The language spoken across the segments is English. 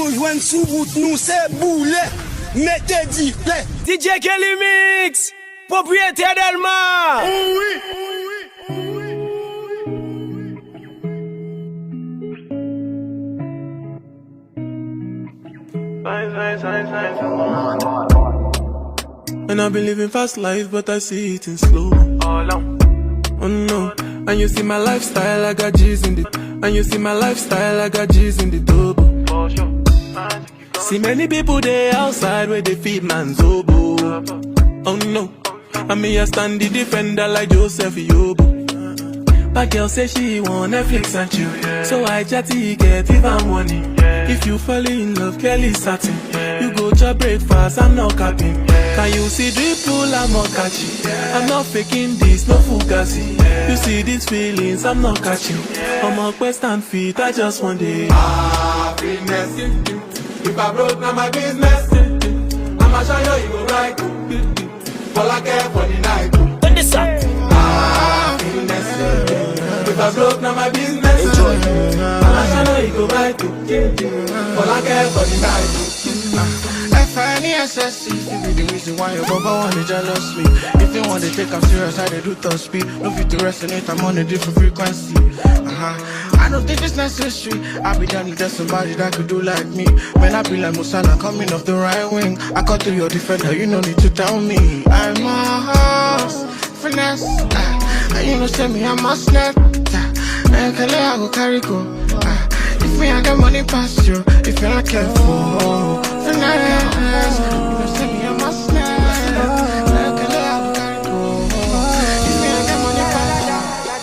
nous joigne sous route, nous c'est boulet. Mettez dit play. DJ Kelly Mix, propriétaire d'Elma. And I've been living fast life, but I see it in slow. Oh no, and you see my lifestyle, I got G's in the. And you see my lifestyle, I got G's in the double. See many people there outside where they feed man's oboe. Oh no, I mean I stand the defender like Joseph Yobo. But girl say she want Netflix and chill, so I chatty get even money. If you fall in love, Kelly satin. You go to breakfast, I'm not capping. Can you see dripple, I'm not catching. I'm not faking this, no fugazi. You see these feelings, I'm not catching. I'm on quest and feet, I just want it. Happiness. If I broke, now my business. I'ma show you go right. All I care for the night. What is that? Happiness. If I broke, now my business. Enjoy. I'ma show you go right. All I care for the night. F-I-N-E-S-S-E. If you the reason why your baba wanna jealous me. If you want to take I'm serious, I do top speed. No fit to resonate, I'm on a different frequency. I don't think it's necessary. I be down if there's somebody that could do like me. When I be like Musala coming off the right wing, I cut through your defender, you no need to tell me. I'm a house, finesse. And you know send me, I'm a snap. And I go carry go. If me I got money past you, if you're not careful. Finesse, you know send me, I'm a snap.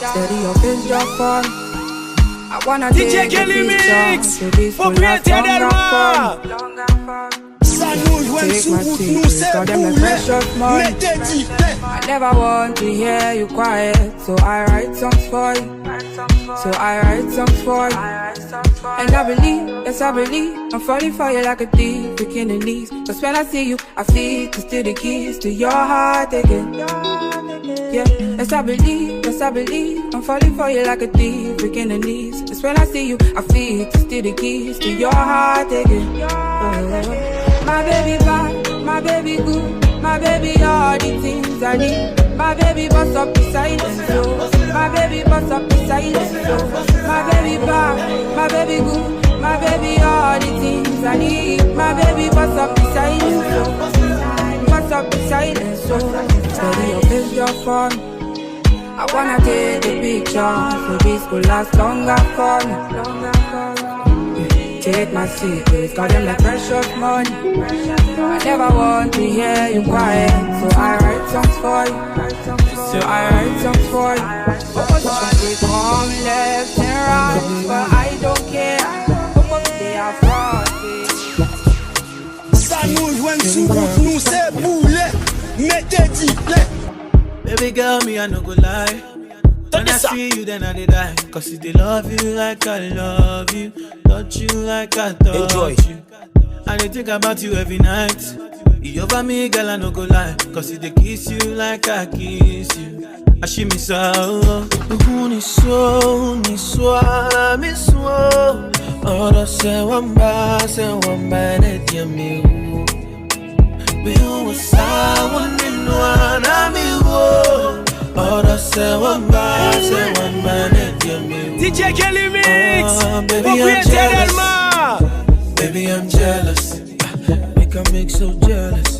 Steady your face, your fun. I wanna DJ Kelly Mix, propriétaire d'Elma. Ça nous joigne sous route, nous c'est boulet. Mettez dit play. I never want to hear you quiet, so I write songs for you. And I believe, yes I believe, I'm falling for you like a thief, breaking the knees. Cause when I see you, I feel to steal the keys to your heart again. Yeah, yes I believe, I'm falling for you like a thief, breaking the knees. Cause when I see you, I feel to steal the keys to your heart again. My baby bad, my baby good, my baby all the things I need. My baby bust up the silence flow. My baby bust up the silence flow. My baby bad, my baby good, my baby all the things I need. My baby bust up the silence flow. Bust up the silence flow. Steady your face, your fun. I wanna take the picture, so this could last longer for me. Take my secrets, got them like precious money. I never want to hear you quiet, so I write songs for you. We come left and right, but I don't care. They are frosty. Ça nous joigne sous route, nous c'est boulet. Mettez dit play. Baby girl, me I no go lie. When I see you, then I dey die. Cause if they love you like I love you, touch you like I touch you. I dey think about you every night. You over me, girl, I no go lie. Cause if they kiss you like I kiss you, I see me so. Uni so, mi so. Ora se wamba, ne diami. We was someone in one, I'm Ora se wamba, ne diami. DJ Kelly Mix, Baby, propriétaire d'Elma. Baby, I'm jealous. Make her make so jealous.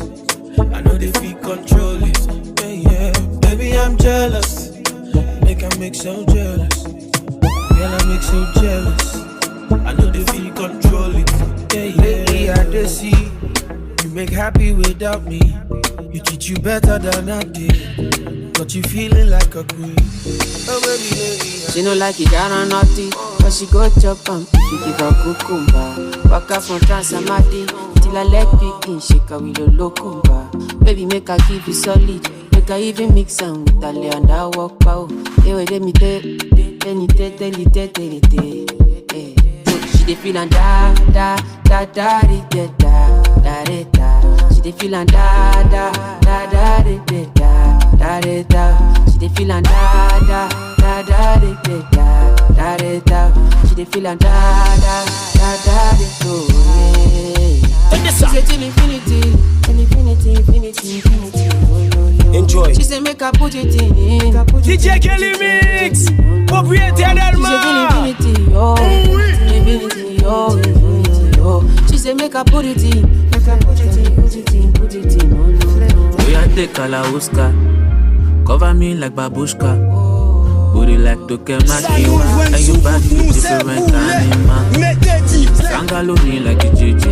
I know they feel control it. Yeah. Baby, I'm jealous. Make her make so jealous. Girl, I make so jealous. I know they feel control it. Yeah. Lately, I just see you make happy without me. You treat you better than I did. But you feeling like a queen. Oh, baby. She no like it, got on naughty. But she go chop and she give her cucumber. Waka from Transamadi till I leg picking, shake her with a locumba. Baby, make her give you solid. Make her even mix them with a lay and I walk pow. Hey, wait, let me tell. She dey feel and da da da da da da da da. She dey feel and da da da da da da da da. She dey feel and da da da da da da da da da. She dey feel and da da da da da do. She say till infinity, infinity, infinity, infinity. Enjoy. She say make her put it in. DJ Kelly Mix, propriétaire d'Alma. She say till infinity, oh, infinity, oh, infinity, oh. She say make her put it in, make her put it in, put it in, put it in. We are take Kalauska, cover me like babushka. Booty like Tokemakiwa, and you back with different animal. Sangalo me like a JJ,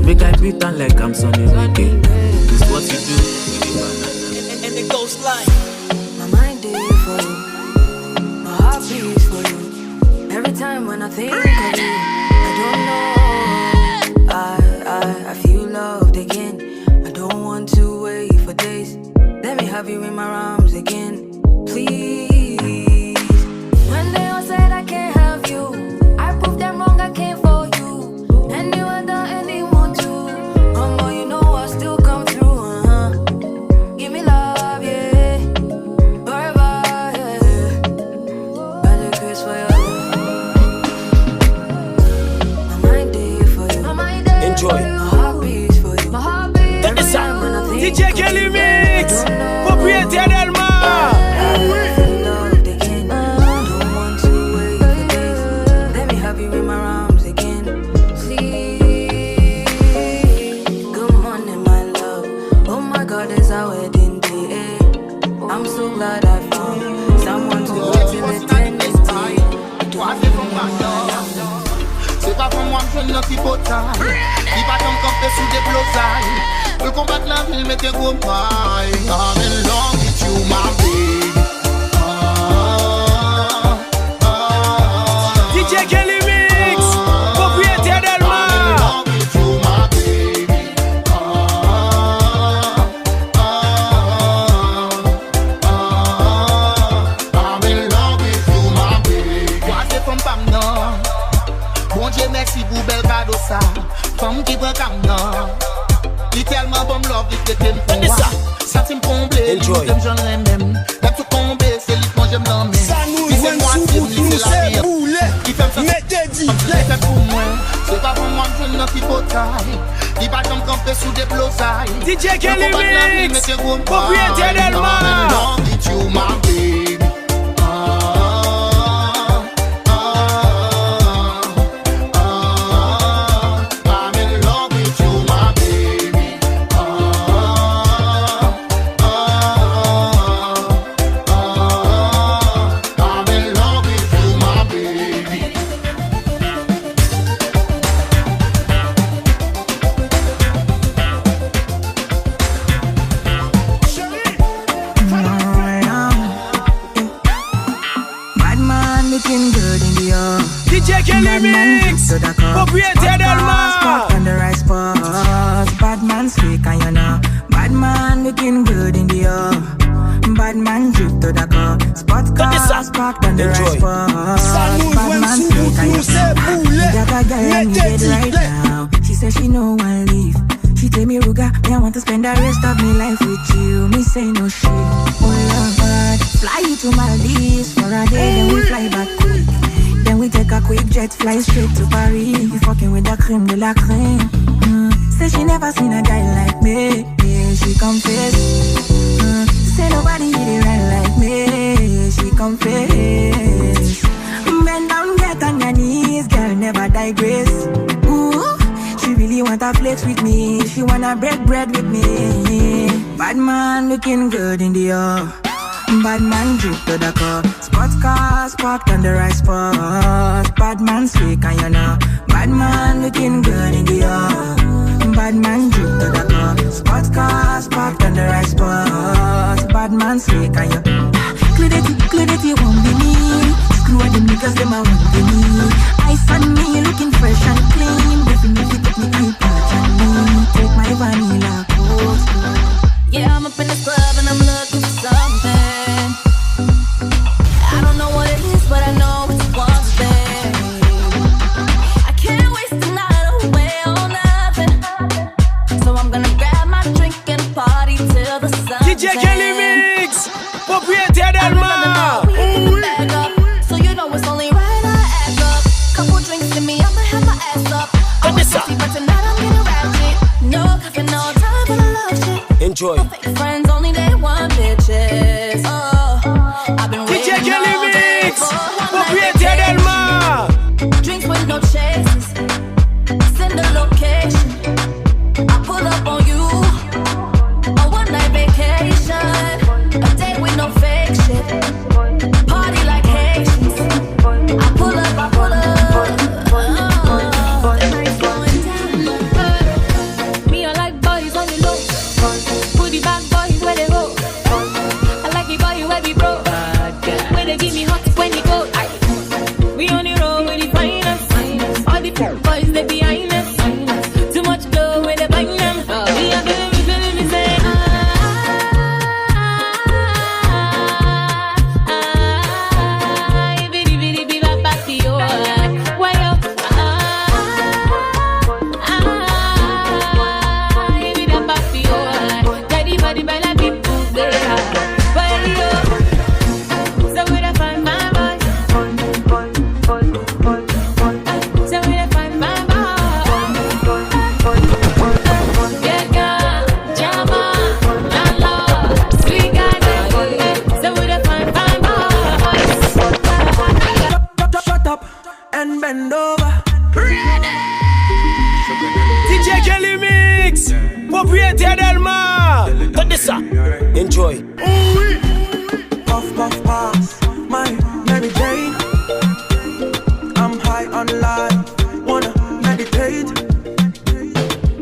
make I pretend like I'm Sonny Ricky. This what you do with the banana. And it goes like my mind is for you, my heart beats for you. Every time when I think of you, I don't know. I feel loved again. I don't want to wait for days. Let me have you in my arms again, please. When they all said I can't have you, I proved them wrong, I came for you. And you other anyone too. Boy, you know I still come through, Give me love, yeah. Forever, yeah. Got a kiss for you. My mind day for you. Enjoy. My heart beats for you. My heart beats every time when I think DJ Kelly Mix, propriétaire d'Alma. Notre hypothèse, il va comme camper sous des blosailles. Pour combattre la ville, mettez gros paille. I'm in love with you, my baby. DJ Kelly Mix, propriétaire d'Alma. I'm in love with you, my baby. I'm in love with you, my baby. Moi, c'est comme Pam, non. Bon Dieu merci pour bel cadeau ça. Femme qui prend comme non. Littéralement bon love vite que t'aimes pour moi. Ça t'aime comblé, Enjoy. j'aime j'en ai même. T'as tout comblé, c'est lui quand j'aime l'emmener. Ça nous joue sous nous c'est boulé. Mettez dit fait pour moi. C'est pas pour moi que je n'en suis pas taille. Il va comme camper sous des blosailles. DJ Kelly Mix, propriétaire d'Alma. I'm in love with you, my baby. DJ Kelly Mix, propriétaire d'Alma. On the right spot, bad man speak and you know. Bad man looking good in the air. Bad man drip to the car. Spot cars parked on the right spot. Bad man speak and you know. Got a girl I need it right now. She said she no one leave. She tell me Ruga, me I want to spend the rest of my life with you. Me say no shit. Oh Lord, fly you to Maldives for a day, then we fly back quick. Then we take a quick jet, fly straight to Paris. You fucking with the creme de la creme. Say she never seen a guy like me. Yeah, she confess. Say nobody hit it right like me. She confess. Bend down, get on your knees, girl, never digress. Ooh, she really wanna flex with me. She wanna break bread with me. Bad man looking good in the air. Bad man drip to the car. Sports cars parked on the right spot. Bad man speak and you know. Bad man looking good in the air. Bad man drip to the car. Sports cars parked on the right spot. Bad man speak and you know. Clarity won't be me. Screw all the niggas, them a won't be me. Ice on me, looking fresh and clean. Definitely take me eye touch on me. Take my vanilla coast. Yeah, I'm up in the club and I'm looking for something. I don't know what it is, but I know it's one thing. I can't waste the night away on nothing. So I'm gonna grab my drink and party till the sun. DJ Kelly Mix, propriétaire d'Alma. So you know it's only right I Enjoy. Friends only they want bitches. Oh, I've been DJ waiting Kelly all Mix. day for one Propriétaire night Delma. vacation. Drinks with no chases. Send the location. I pull up on you. A one night vacation. A day with no fake shit. Party like Haitians. I pull up, I pull up. The night's going down. Me, I like boys on the low. Booty back boys where they go. I like the boy where we bro. Where they give me hot when they go. We on the road with the finest. All the boys they behind us. Too much glow when they bang them. We are feeling me say Shut up and bend over. DJ Kelly Mix. Propriétaire Delma. Put this up. Enjoy. Puff, puff, pass, my Mary Jane. I'm high on life, wanna meditate.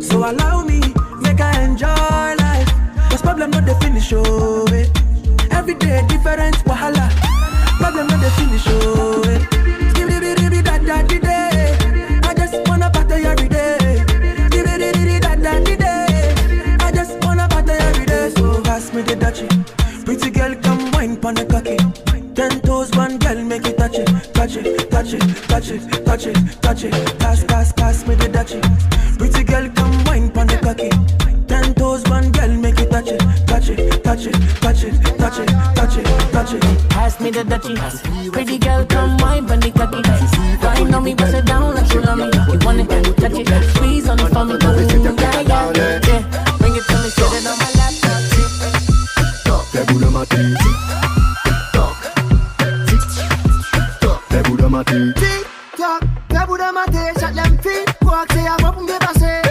So allow me, make I enjoy life. Cause problem not the finish, oh it. Every day different wahala. Problem not the finish, oh it. I just wanna party every day. I just wanna party every day. So pass me the dutchie. Pretty girl, come wine pon the cocky. 10 toes, one girl, make it touch it, touch it, touch it, touch it, touch it, touch it. Pass, pass, pass me the dutchie. Pretty girl, come wine pon the cocky. 10 toes, one girl, make it touch it, touch it, touch it, touch it, touch it, touch it, touch it. Pass me the dutchie. Pretty girl, come wine pon the cocky. Wine on me, bust it down like you love me. You want it, touch it, squeeze on it for me. Yeah, yeah, yeah. Bring it to me, sit it on my lap. Fais boule ma tête. Fais boule ma tête. Fais boule ma tête. Chaque l'aime fille. Quoi que c'est avant pour me dépasser.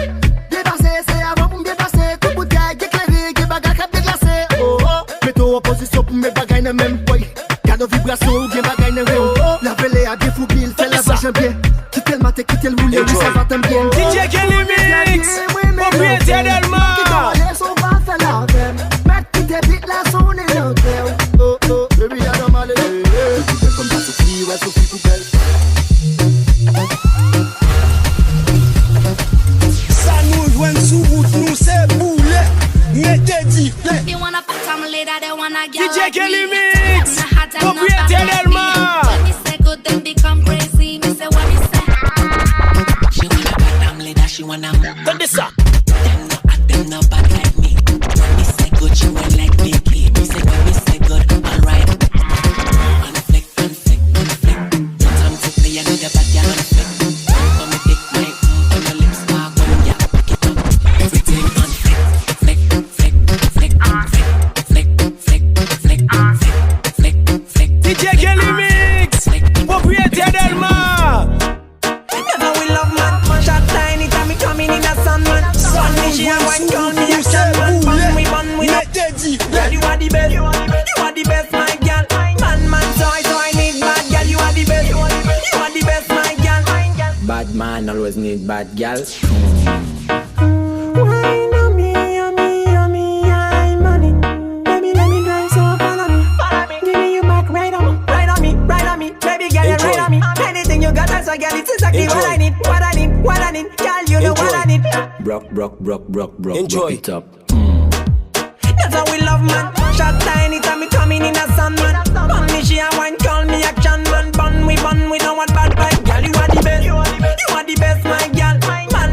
Dépasser, c'est avant pour me dépasser. Tout bouteille qui éclairé, qui bagarre qui déglacé. Oh oh. Mets-toi en position pour mes bagailles dans même boy. Garde vibration ou bien bagaille dans réo. La vélé à défaut qu'il fait la vache bien. Quitte le maté, quitte le moulé, oui ça va t'aimer bien. DJ Kelly Mix. Propriétaire Delma. Oh oh, baby, I don't mind it. Comme ça, Sophie, ouais, Sophie poubelle. Ça nous joint sous route, nous c'est boulet. Mettez dit. They wanna fuck some later, they wanna get DJ like Kelly me. Mix. I'm not hot, I'm not Propriétaire bad. Delma. When me say good, then become crazy. Me say what me say. She wanna bad damn later, she wanna Put this up. them no bad like me. When me say good, she went like Mickey. Me say when me say good, alright. And flick, and flick, and flick. No time to play, I need a bad girl and flick. Come me take my on your lips, walk on ya, pick it up. Everything on flick, flick, flick, flick, flick, flick, flick, flick, flick, flick. DJ Kelly Mix. Propriétaire Delma. Never will love man. Shot tiny time me coming in a sun man. One me she and one call me a champion. Bun we up. Girl you are the best. You are the best my girl. Man so I need bad girl. You are the best. You are the best my girl. Bad man always need bad gal. Wine on me, I'm money. Baby, let me drive, so follow me. Give me your back, ride on me, ride on me, ride on me. Baby, girl, you ride on me. Anything you got, that's a girl, it's exactly what I need, what I need, what I need. Girl, you know what I need. Brock Enjoy. it up. That's how we love man. Shot tiny time me coming in a sun man. Bun me she and wine call me action man. Bun we don't want bad vibe. Girl, you are the best. You are the best my girl.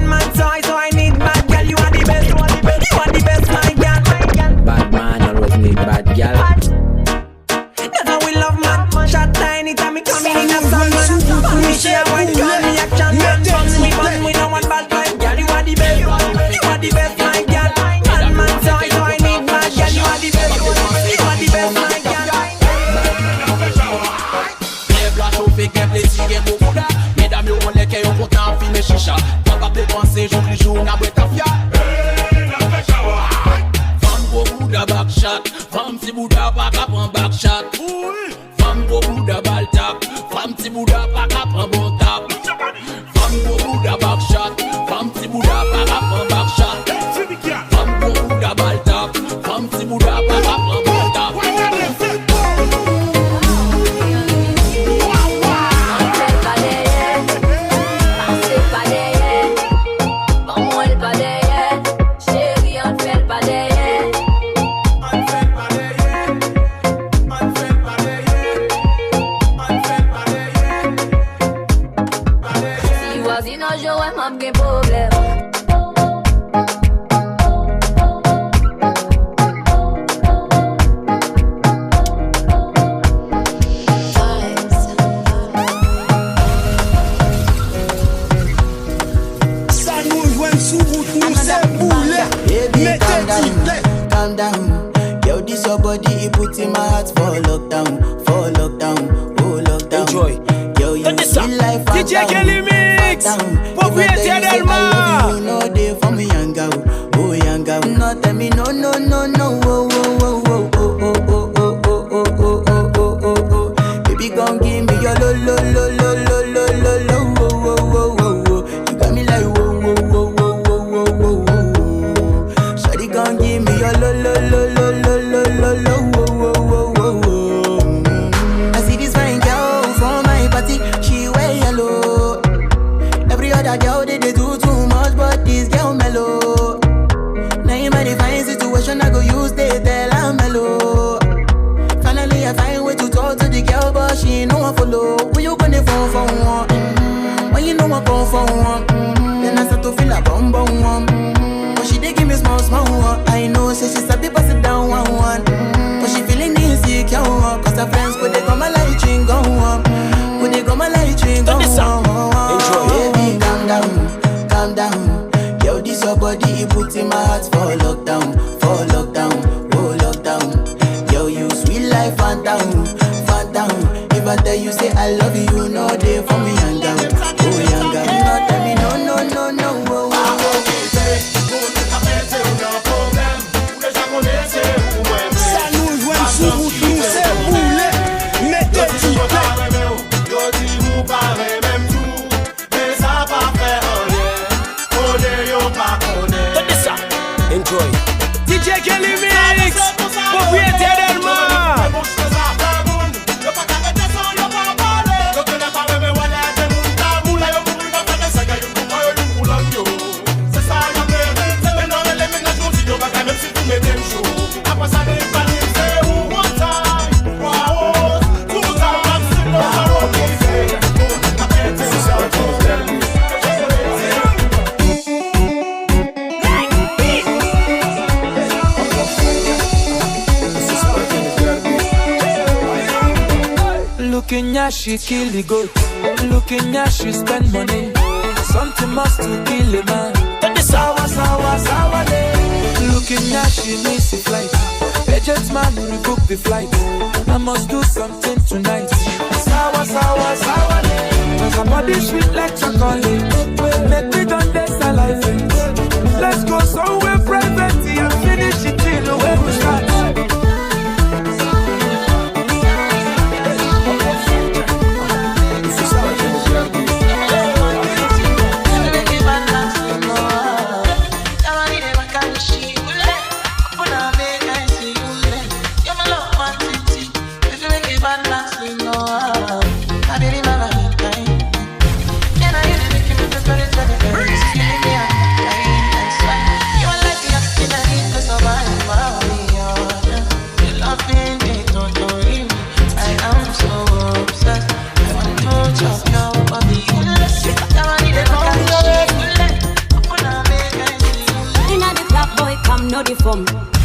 Man so I need bad girl. You are the best. You are the best my girl. Bad man always need bad gal. That's how we love man. Shot tiny time me coming in a sun man. Bun me she and wine call me action man. Bun we don't want bad vibe. Girl, you are the best. You are the best my girl. Man so I need in a wet of ya. Femme go Buddha back shot. Femme si Buddha back up on back shot. Femme go Buddha ball tap. Femme si Buddha back up on bon tap. Femme go Buddha back shot. Femme si Buddha back up on back shot. Femme go Buddha ball tap. Femme si Buddha back up on bon tap. DJ Kelly Mix, propriétaire d'Elma. You know they for me young girl, oh young girl. No tell me no, oh oh oh oh oh oh oh oh oh oh oh oh oh oh. Baby gon' give me your lo lo lo lo lo lo lo lo oh oh oh oh oh. You got me like whoa whoa whoa whoa whoa whoa whoa. Shawty gon' give me your lo lo lo lo lo lo lo lo oh oh oh oh. I see this fine girl from my party, she wear yellow. Every other girl they do too much, but this girl mellow. Now in my divine situation, I go use they tell I'm mellow. Finally I find way to talk to the girl, but she ain't no one follow. When you gonna phone for one? When you know I come for one? Then I start to feel a bum bum one. But she dey give me small one. I know, say she sabi pass it down one. But she feeling insecure, cause her friends could they come a light drink go on. Could they come a light drink go on. Baby, calm down. Yo, this your body, it puts in my heart for lockdown, oh lockdown. Yo, you sweet life, phantom. If I tell you say I love you, you know they for me young girl, oh young girl. No tell me no, oh, oh, oh. Ça nous joint sous route, nous c'est boulé. Mettez-y Enjoy. DJ Kelly Mix, propriétaire d'Elma. Looking at she kill the goat. Looking at she spend money. Something must to kill a man. Sour. Looking at she miss a flight. Agent man will rebook the flight. I must do something tonight. Sour. Cause her body sweet like chocolate. Make me done this alive. Let's go somewhere private and finish it in the way we start.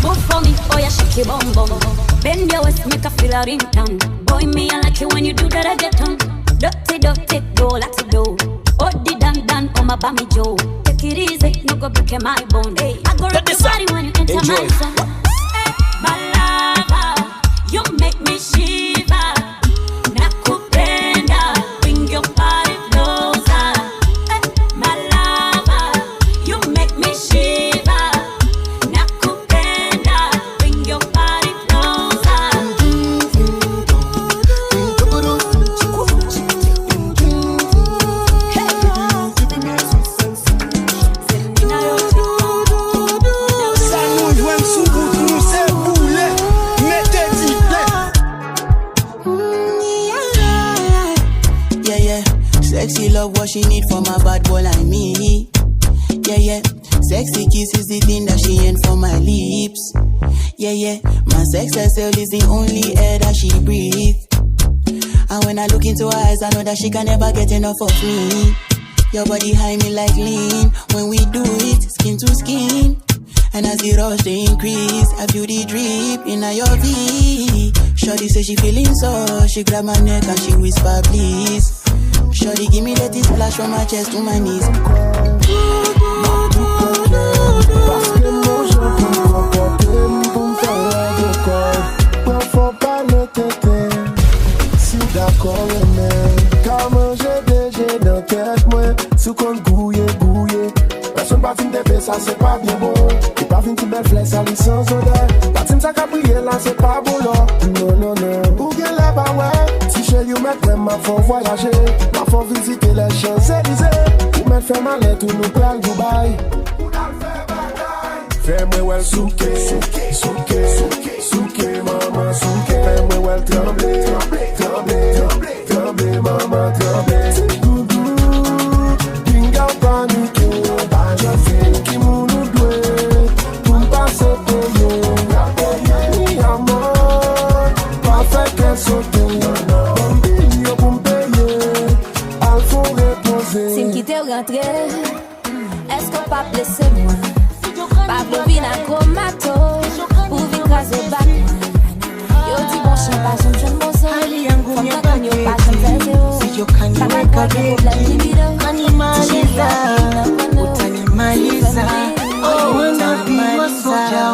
Move for me, oh yeah, shake your bum bum. Bend your waist, make a feel a ring down. Boy, me I like it when you do that, I get on. Dirty, go, let's go. Oh, the dan, oh my bammy Joe. Take it easy, no go break my bone. Hey, I go rock your body when you enter my zone. My lover, you make me shiver. Nakupenda, bring your body closer. My lover, you make love what she need from a bad boy like me. Yeah, yeah. Sexy kiss is the thing that she ain't for my lips. Yeah, yeah. My sex herself is the only air that she breathes. And when I look into her eyes, I know that she can never get enough of me. Your body high me like lean. When we do it, skin to skin. And as the rush they increase, I feel the drip in your V. Shorty say she feeling so. She grab my neck and she whisper please. Shorty give me let it splash from my chest to my knees. Parce que mon jeu peut m'emporter, pour me faire de corps. Non, faut pas le têter. Si d'accord, mais comme j'ai déjà dans tête, moi, sous qu'on gouille. Personne pas fin de bébé, ça c'est pas bien bon. Et pas fin de belle flèche, ça lit sans odeur. La team ça qu'a brillé là, c'est pas beau là. Non. Ou bien là, bah ouais. Si chez you, mec, ma faut voyager. Ma faut visiter les Champs-Élysées. Ou mettre faire malette ou nous prendre Dubaï. Fais-moi well souke, maman souke. Fais-moi well trembler, maman trembler. Doudou, binga paniqué. Baje fin qui mou nou dwe. Pou m'passe paye. Mi amor, pa fè kè sote. Bambi yo pou m'paye. Al fon repose. Si m'kite ou rentre, est-ce pas blesse moi? Pablo vina comatose, ou vin krasé bat. Yo di bon chien pas j'aime jeune bosso. Ali yangu mi apanye, pas j'aime zéro. Si yo kaniweka de, animaliza, utanimaliza. Oh, wanna be your soldier.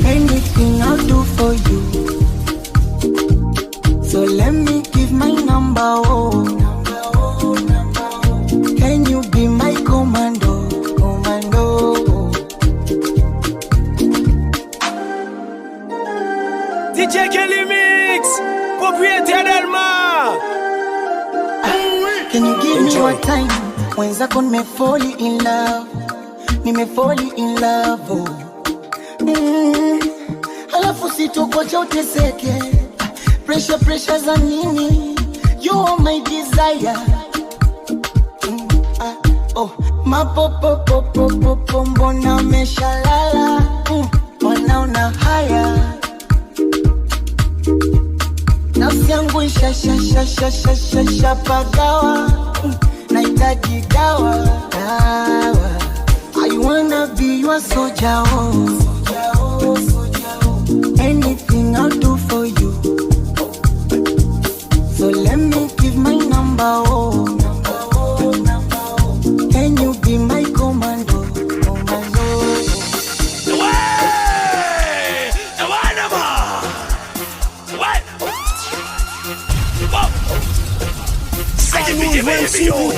Anything I'll do for you. So let me give my number, oh. Can you be my commando? DJ Kelly Mix, propriétaire Delma. Can you give me more time? Wenzako nime fall in love, oh. Alafu sitokocha uteseke. Pressure za nini? You are my desire. Oh, mapopo mbona umeshalala? Mbona una haya? Nafsi yangu isha pagawa. Nahitaji dawa. I wanna be your soldier, oh. Anything I'll do for you. So let me give my number, oh. Can you be my commando?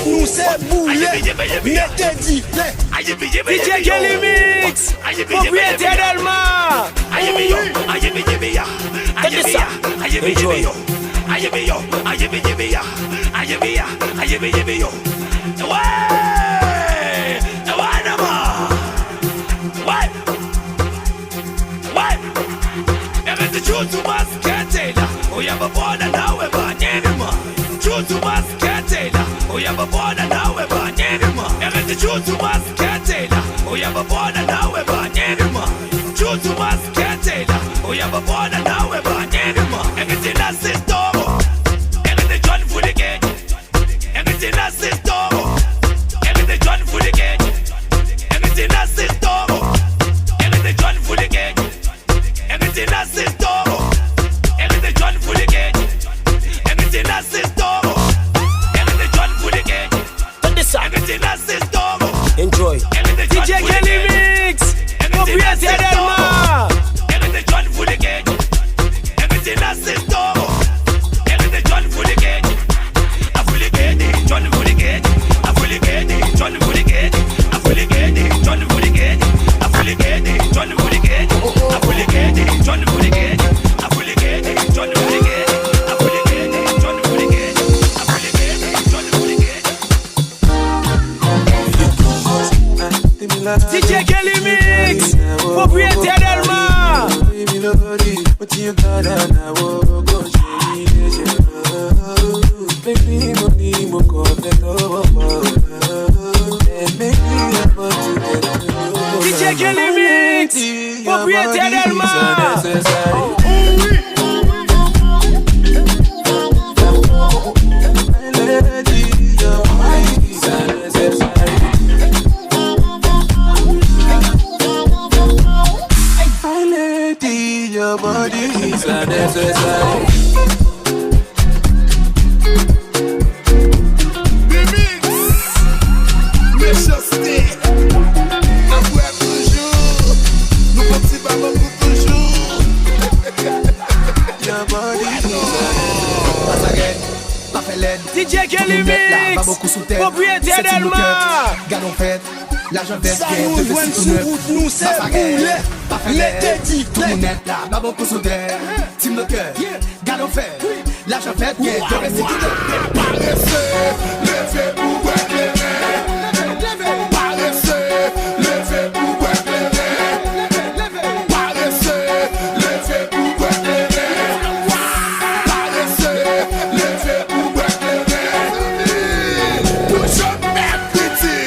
Nous c'est boulet, mettez dit. DJ Kelly Mix, propriétaire Delma. Enjoy. Enjoy. DJ Kelly Mix, propriétaire Delma. DJ Kelly Mix, propriétaire Delma. Baby, necessary. Your body is unnecessary. DJ Kelly Mix, propriétaire d'Elma. Galon fête, l'argent vert, ça nous joint sous route, nous c'est boulet. Mettez dit, tout le net là, ma beaucoup sous terre. Team le cœur, galon fête, l'argent vert, de réciter de paresseux, levez pour voir les mains. Paresseux, levez pour voir les mains. Paresseux, levez pour voir les mains. Paresseux, levez pour voir les mains. Push up equity,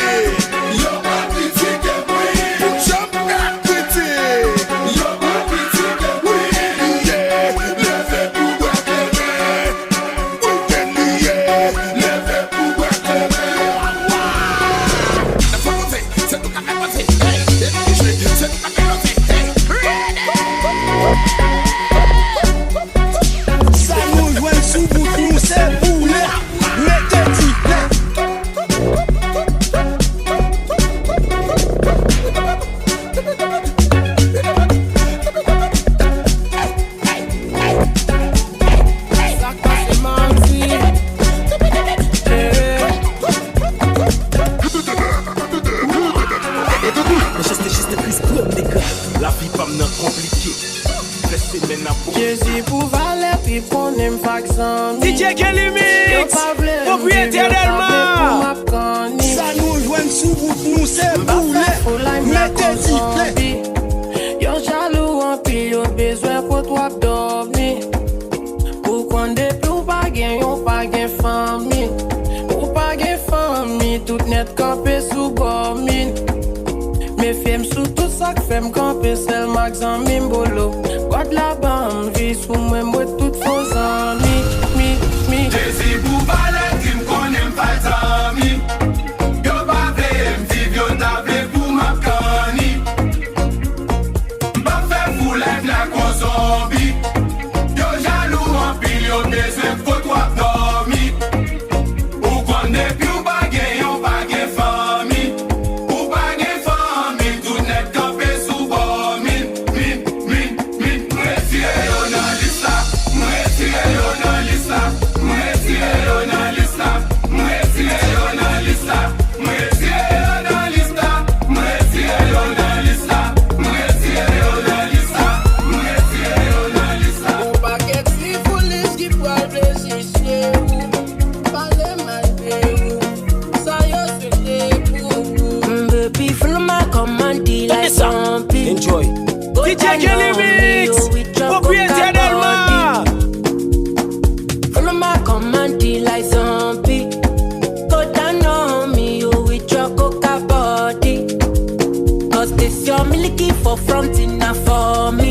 your equity can win. Push up equity, your equity can win. Yeah, levez pour voir les mains. We can lier, levez pour voir les mains. Ça nous joint sous route, nous c'est boulet. Mettez dit, La vie pas m'en compliquée. Restez maintenant pour Jésus pour valer, puis prendre une faction. DJ Kelly Mix, propriétaire d'Elma. ça nous joint sous route, nous c'est boulet. Mettez dit, Yo jaloux en pile, yo besoin pour toi dormir. Pour qu'on depuis ou pas gain, yon pas gain famille. Ou pas gain famille, tout net campé sous bormine. Me femme sous tout ça que femme camper, c'est le max en mimbolo. God la bam, vie sous moi, moi tout faux amis. Mi. Jésus pour valer, qui me connaît pas d'amis. Yo pas fait m'vivre, yo t'avais pour ma cani. Pas fait vous lève la consommie. Yo jaloux en pile, yo besoin pour toi dormir. Ou qu'on est plus ou pas gain, on pas gain famille. Ou pas gain famille, tout net campé sous bord. Mine. M'retire yo dans l'isla, m'retire yo dans l'isla. M'retire yo dans l'isla, m'retire yo dans l'isla. M'retire yo dans l'isla, m'retire yo dans l'isla. M'retire yo dans l'isla, m'retire yo dans l'isla. Ou pas qu'être si foolish qui peut résister. Parlez mal de vous, ça y est c'est pour. Baby, follow my command, like zombie. Enjoy. DJ Kelly Mix, propriétaire d'Elma. Follow my command, like zombie. Go down on me, you with your coca body. Cause this your milky for fronting now for me.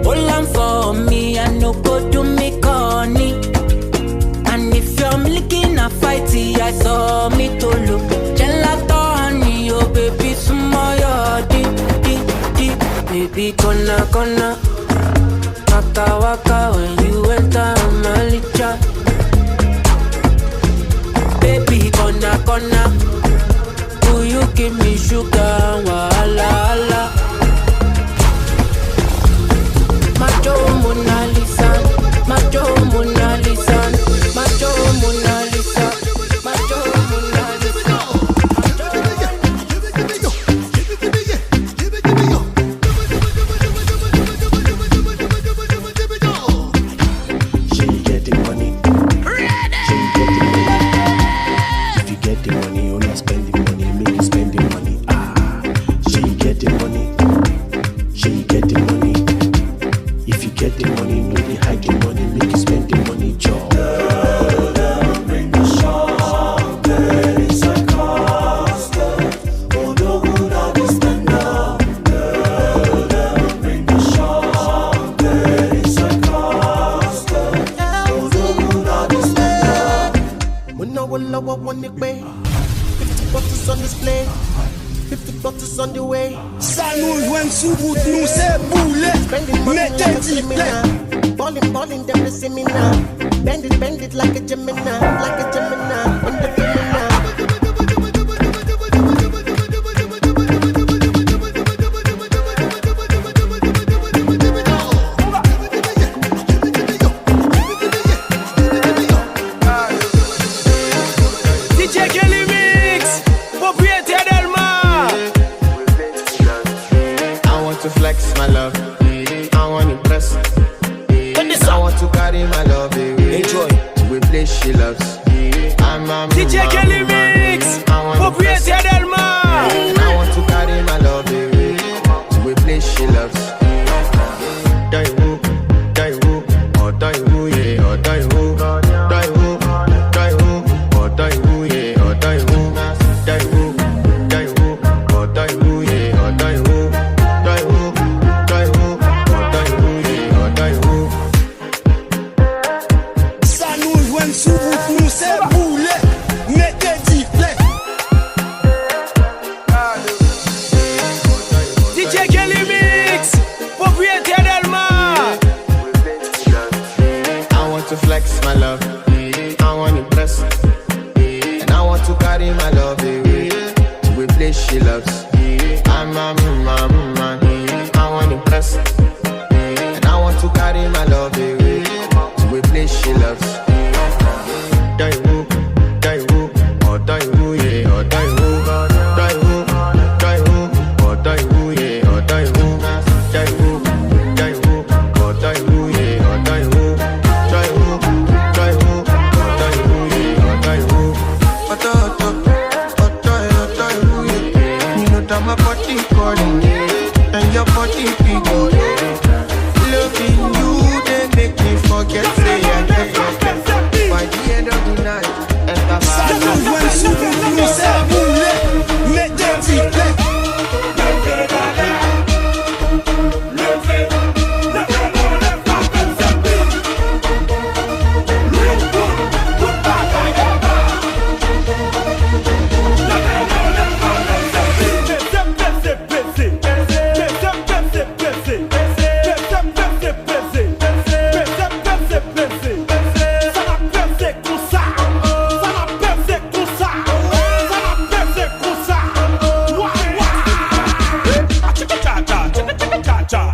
Hold on for me, I no go do me corny. And if you're milky na fighty, I saw me to look. Gelato honey, oh baby, sumoyo di. Baby, gonna waka when you enter my licha. Baby, gonna will you give me sugar, wahala. Macho Mona Lisa, Macho Mona Lisa, Macho Mona Lisa, Macho Mona Lisa. If you get the money, you not spend the money, make you spend the money. lower one way. 50 bottles on display, 50 bottles on the way. Ça nous joint sous route, nous c'est boulet. Mettez dit Ballin', them to see me now. Bend it like a Gemini, like a Gemini. On the femina. To flex my love, I want to impress. I want to carry my love away. Enjoy to a place she loves. I'm DJ Kelly Mix, propriétaire d'Elma. I want to carry my love away to a place she loves. Die who, or die who, yeah, or die who, die who, or die who, yeah, or die who, die who, or die who, yeah, or die who. Sous route, nous c'est boulet. Mettez dit DJ Kelly Mix, propriétaire d'Elma. I want to flex my love, I want to impress. And I want to carry my love away to a place she loves. I'm I want to impress. And I want to carry my love away to a place she loves. Die who, or die who, yeah, or die who, die who, or die who, yeah, or die who, die who, or die who, yeah, or die who, die who, or die who, yeah, or die who. You know that my body calling, and your body people. Loving you, they make me forget, say I never. By the end of the night, ça nous joint sous route, nous c'est boulet. Mettez dit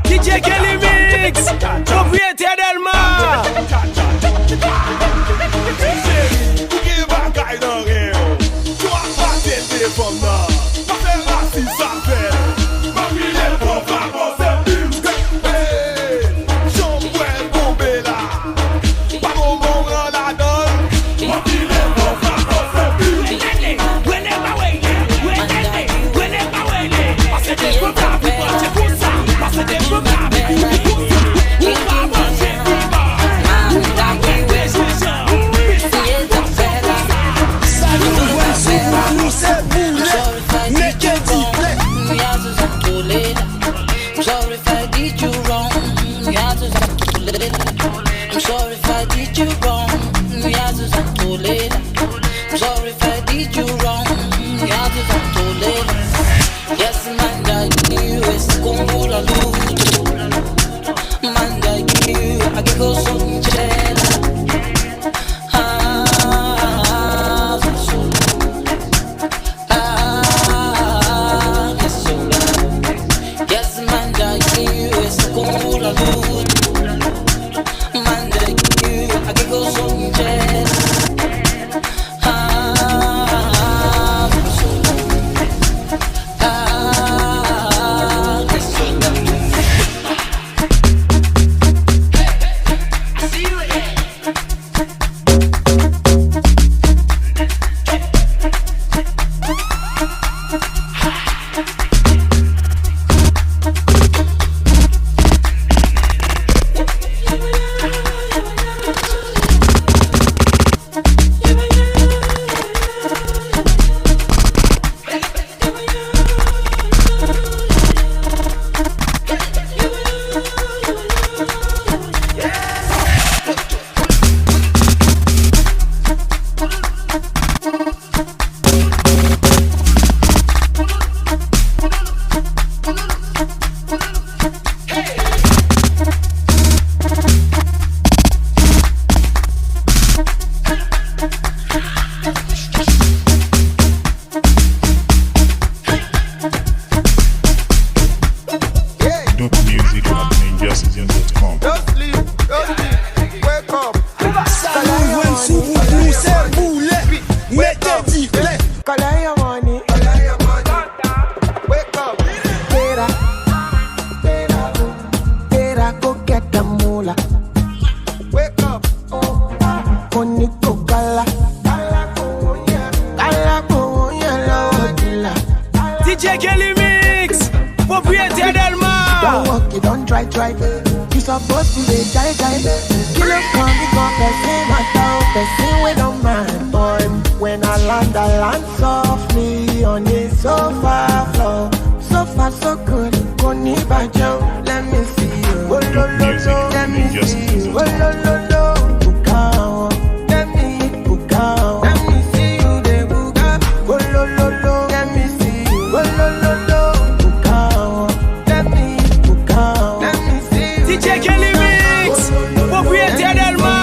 DJ Kelly Mix, propriétaire d'Elma. mula. Wake up. Koniko gala. DJ Kelly Mix, propriétaire Delma. Don't walk, you don't try. You supposed to be die. Kill up, come, you gon' person, my dog, person we don't mind, boy. When I land softly on the sofa floor. So far, so good, Koni Bajo, let me see you. Oh, lo, lo, lo, let me see you. Oh, lo, lo, lo, Bukao, let me Bukao. Let me see you, de Buka. Oh, lo, lo, lo, let me see you. Oh, lo, lo, lo, Bukao, let me Bukao. Let me see you. DJ Kelly Mix, propriétaire Delma.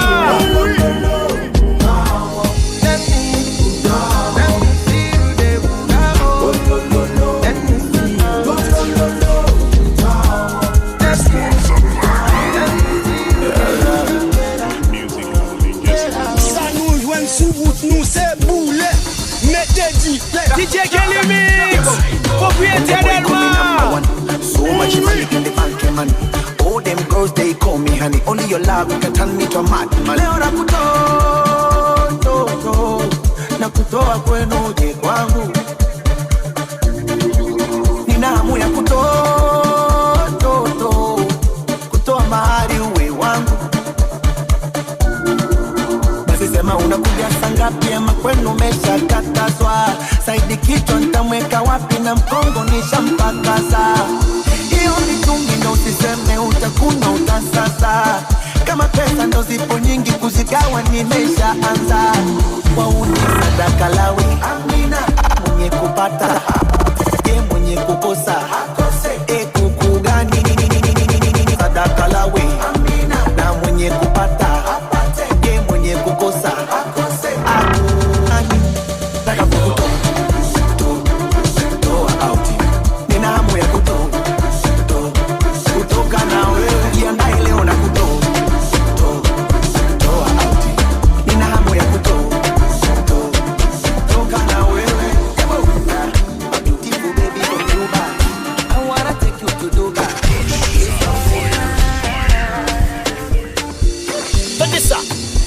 DJ Kelly Mix, propriétaire Delma. So much money in the bank, man. All them girls, they call me honey. Only your love can turn me to a madman. Leo nakutoa kwenu je kwangu. Nina hamu ya kutoa mahari uwe wangu. Basi sema unakuja sangapi ama kwenu umeshakatazwa. Saidi kichwa nitamweka wapi na mkongo nishampakaza. Hiyo mitungi ndo usiseme utakuna utasasa. Kama pesa ndo zipo nyingi kuzigawa nimeshaanza. Wauni sadaka lawi amina. Mwenye kupata ye mwenye kukosa kuku gani sadaka lawi amina. Na mwenye kupata ye mwenye kukosa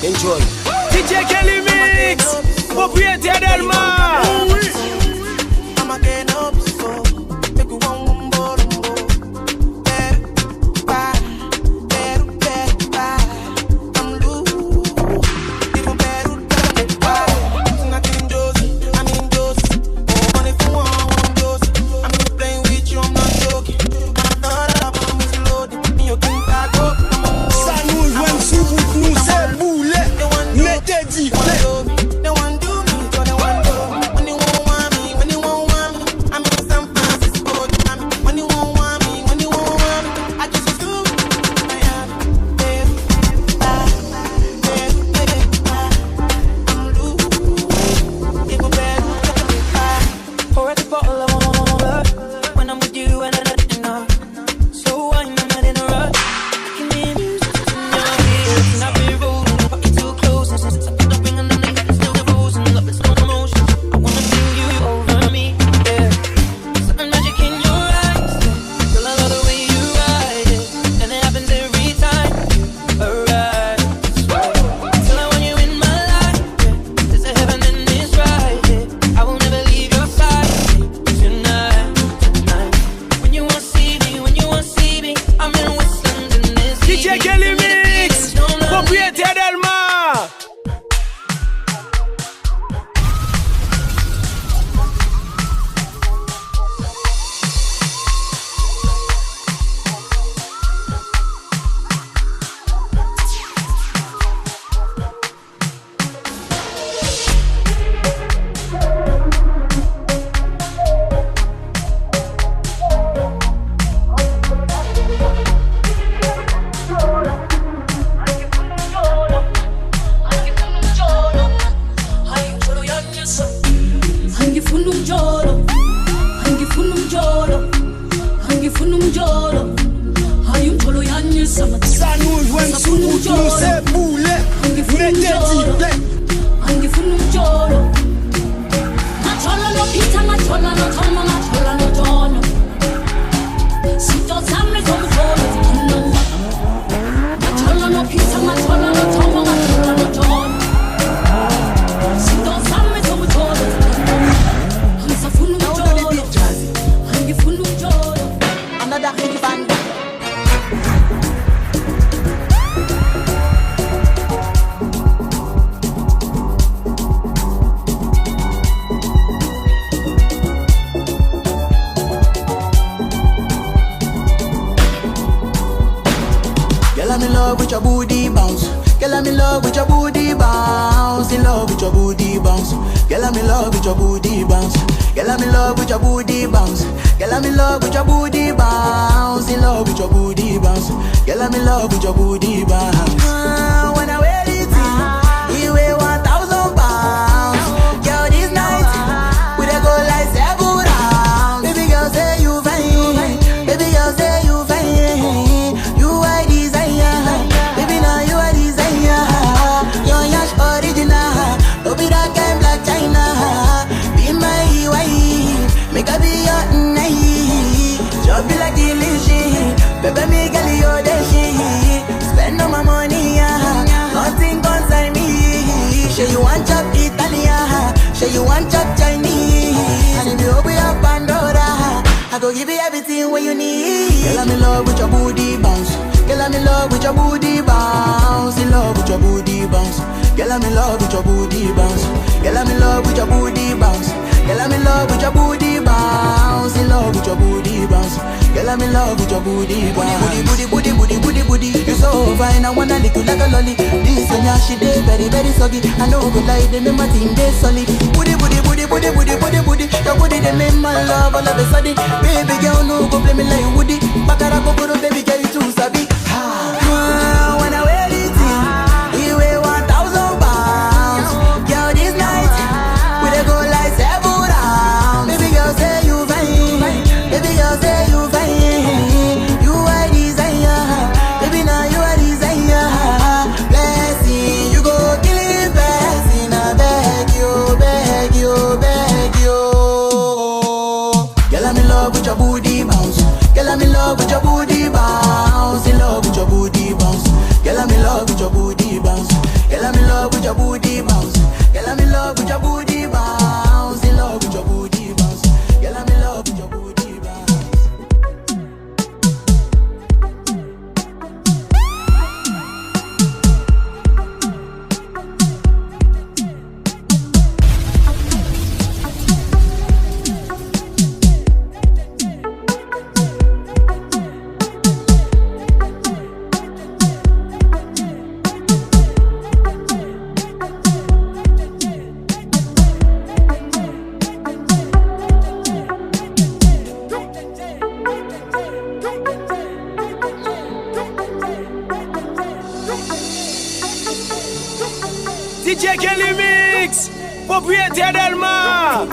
Enjoy. DJ Kelly Mix, propriétaire Delma. I'm in love with your booty bounce. Girl, I'm in love with your booty bounce. In love with your booty bounce. Girl, I'm in love with your booty bounce. Girl, I'm in love with your booty bounce. Girl, I'm in love with your booty bounce. In love with your booty bounce. Girl, I'm in love with your booty bounce. When I wear it, you weigh 1,000 pounds. Girl, this night we dey go like 7 rounds. Baby girl, say you fine. Baby girl, say you fine. You are desire. Baby, now you are desire. Your yash original. Don't be that kind black China. Be my wife. Make her be your night. Just be like delicious. Baby, me girl, you're the shit. Spend all my money, nothing concern me. Say you want chop Italian. Say you want chop Chinese. And if you open up Pandora, I go give you everything what you need. Girl, I'm in love with your booty bounce. Girl, I'm in love with your booty bounce. In love with your booty bounce. Girl, I'm in love with your booty bounce. Girl, I'm in love with your booty bounce. Girl, I'm in love with your booty bounce. In love with your booty bounce. Girl, I'm in love with your booty bounce. Booty. You so fine, I wanna lick you like a lolly. This one, yeah, she dey very, very soggy. I know good like them, my team they solid. Booty. Your booty they make my love all of a sudden. Baby girl, no go play me like Woody. Bakara go baby girl, you too sabi. When I wear it, you weigh 1,000 pounds. Girl, this night we dey go like 7 rounds. Baby girl, say you fine. Baby girl, say you fine. You are desire. Baby, now you are desire. Blessing, you go kill it, blessing. I beg you. Girl, I'm in love with your booty bounce. Girl, I'm in love with your booty bounce. In love with your booty bounce. Girl, I'm in love with your booty bounce. Girl, I'm in love with your booty bounce. Girl, I'm in love with your booty bounce. In love with your booty bounce. Girl, I'm in love with your booty bounce. DJ Kelly Mix, propriétaire d'Elma.